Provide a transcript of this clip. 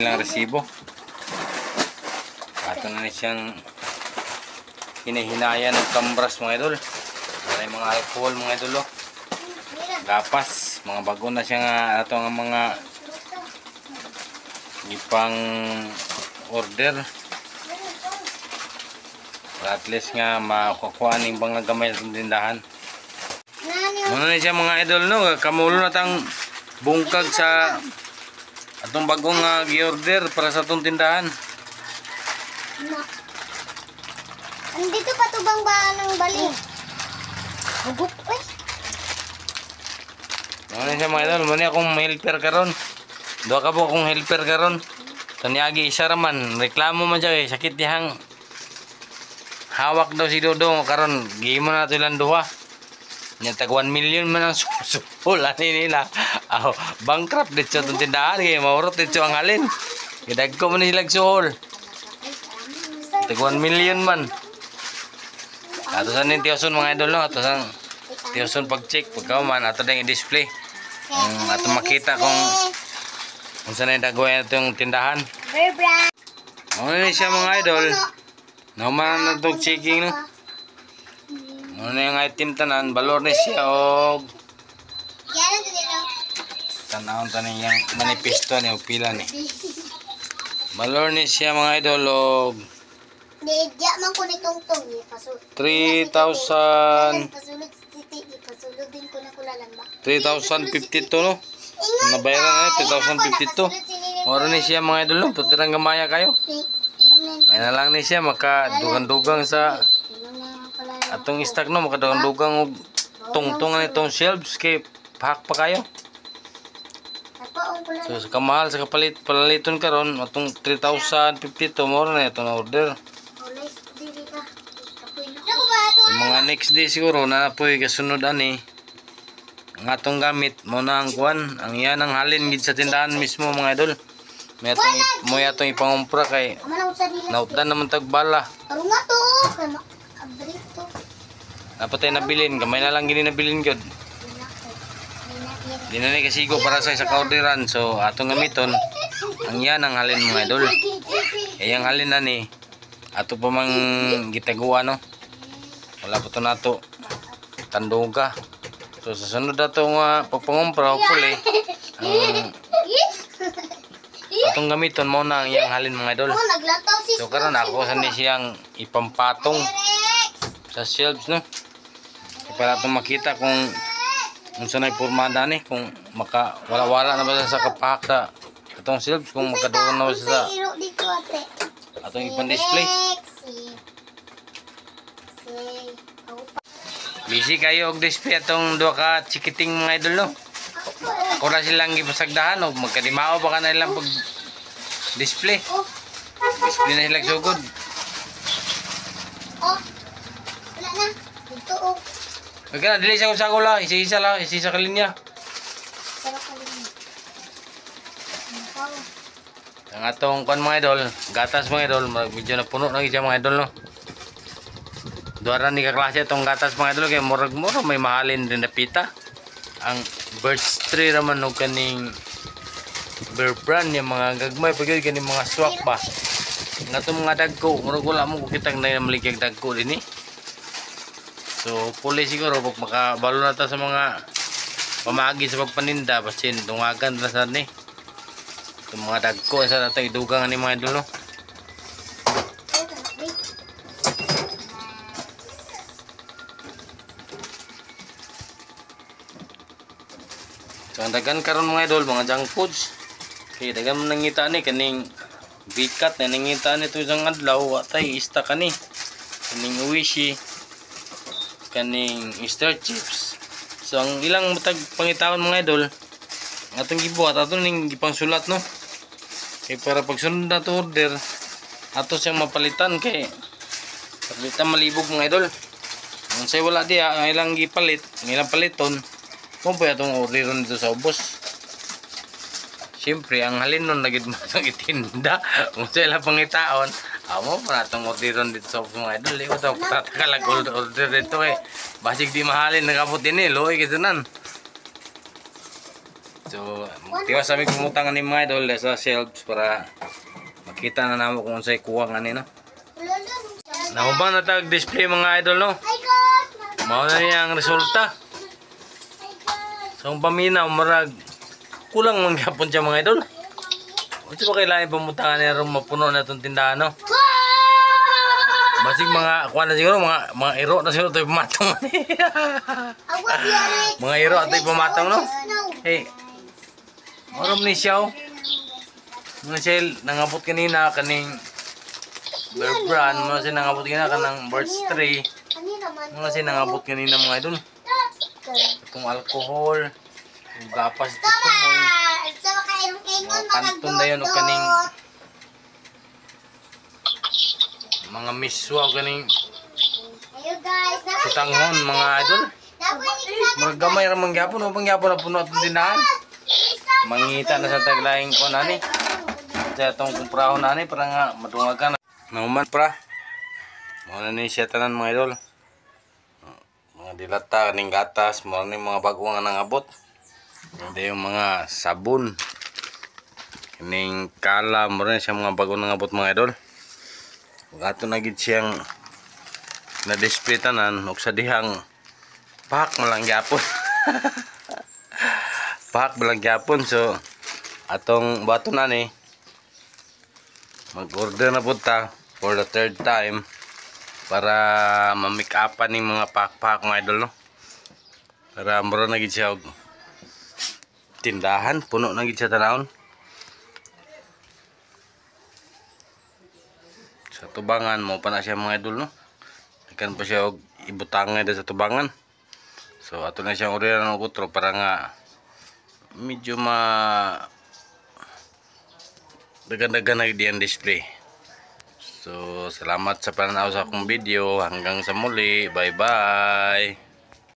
Ilang resibo. Ato na siyang hinahinayan ng kambras mga idol. Para mga alcohol mga idol. Gapas. Mga bago na siya nga ato nga mga ipang order. Para at least nga makukuha ng mga gamay sa tindahan. Muna na siya mga idol no. Kamulo na tang bungkag sa atong bagong gi-order para sa atong tindahan. Andito pa tubang ba ng bali? Hugot eh. Muna na siya mga idol. Muna akong helper karon. Doa ka po akong helper karon. Tanyagi isa raman. Reklamo man siya sakit dihang hawak daw si Dodong karon. Gihimo na ito ilang duha. Tag 1 million man ang suhol ani nila. Oh, bankrupt dito sa tindahan kay maurot dito ang halin. Gidagko man sila suhol. Tag 1 million man. Ato sa nin tiyoson mga idol no, ato sa tiyoson pag-check pagka man ato ding i-display. Ato makita kung unsa na dagway itong tindahan. Ano ni siya mga idol? Naman na itong checking no. Ano yung item tanan, balor ni siya o tanawon tanan yung manifesto ni o pila ni. Balor ni siya mga idol o 3,052 no. Nabayaran na 3,052. Moro ni siya mga idol no, putirang gamaya kayo. May na lang ni siya makadugang-dugang sa atong stock no, makadugang-dugang og tungtungan itong shelves kay pahak pa kayo. So sa kamahal sa paliton karon atong 3,052 mo na itong order. Sa mga next day siguro na po'y kasunod ani ang atong gamit mo na ang kuan, ang iyan ang halin gid sa tindahan mismo mga idol. May atong ipangumpra kay nautdan naman tagbala. Dapat tayo nabilin, kamay na lang gini nabilin gyud. Di na ni kasigo para sa kaorderan. So atong gamiton ang yan ang halin mga idol. Eh ang halin na ni ato pa mang gitaguan no. Wala pa to nato tanduga. So sa sunod atong pagpangumpra hopefully atong gamiton mo na ang yang halin mga idol. So karon ako sa ni siyang ipampatong sa shelves no. Para itong makita kung unsa na pormada ni, kung wala na ba sa kapahak sa itong shelves, kung makaduon na ba sa atong ipan-display. Busy kayo og display atong duha ka chikiting mga idol no. Ako na silang gipasagdahan og magkadimao pa ka na ilang pag display. Display na silang sugod. Wala na. Dito oh. Magkana, dili siya kung sagula, isa-isa lang, isa-isa ka linya. Ang atong kan mga idol, gatas mga idol, medyo na puno na siya mga idol no. Duara ni kaklase itong gatas mga idol, kaya murag may mahalin din na pita. Ang Birds 3 naman no kaning Bear Brand, yung mga gagmay, pag yun kaning mga swak ba. Nga itong mga dagko, murag wala mo kukitang na yung maligag dagko din eh. So, puli siguro pag makabalo na ta sa mga pamagi sa pagpaninda, basin tungagan na sa ni. Itong mga dagko sa natin idugang ni mga idol no. So, ang dagan karon mga idol, mga junk foods. Kaya dagan mo nangita ni kaning bikat na nangita ni ito isang adlaw, watay ista kani. Kaning uwishi, kaning Easter chips. So ang ilang matag pangitawon mga idol atong gibuhat ato ning gipang sulat no. Kay para pag sunod na to order ato siyang mapalitan kay palitan malibog mga idol. Ang say wala diya ang ilang gipalit, ang ilang paliton mo pa atong orderon dito sa ubos. Siyempre ang halin nun nagid mo itong itinda kung sila pangitaon amo pa natong orderon dito sa mga idol. Ikaw ito patakalag order dito eh basig di mahalin nagabot din eh loy kitanan. So, tiwas kami kumutang ni mga idol sa shelves para makita na namo kung unsay kuwang ani no. Naubang na tag display mga idol no. Hi guys! Mao na niya ang resulta. So, ang paminaw marag kulang man gyapon siya mga idol. Ito ba kailangan pamutangan niya ron mapuno na itong tindahan no? Basig mga kuha na siguro mga iro na siguro tayo pumatong. Mga iro at tayo pumatong no? Hey, maram ni siyaw. Mga siya nangabot kanina kaning Bear Brand. Mga siya nangabot kanina kanang Birds 3. Mga siya nangabot kanina mga idol. Itong alcohol. Yung gapas ito mo. Mga kanton na yun o kaning mga miswa o kaning sutanghon mga idol. Mga gamay ramang gyapon o pangyapon na puno itong tindahan. Mangita na sa taglaing ko nani. Sa itong kumprahon nani para nga madungagan. Nauman pra. Mga nani siya tanan mga idol. Mga dilata, kaning gatas, mga nani mga bagong nga nangabot. Hindi yung mga sabon. Kaning kala, mga siya mga bagong nangabot mga idol. Gato na gid siyang na-display tanan og sa dihang pak malang gyapon. Pak malang gyapon so atong bato na ni mag-order na punta for the third time para ma-make upan ning mga pak-pak mga idol no. Para mura na gid siya og tindahan, puno na gid siya tanawon. Sa tubangan mo pa na siya mga idol no. Ikan pa siya og ibutangay sa tubangan. So ato na siyang oriran og utro para nga medyo dagan-dagan na diyan display. So salamat sa pananaw sa akong video. Hanggang sa muli. Bye bye.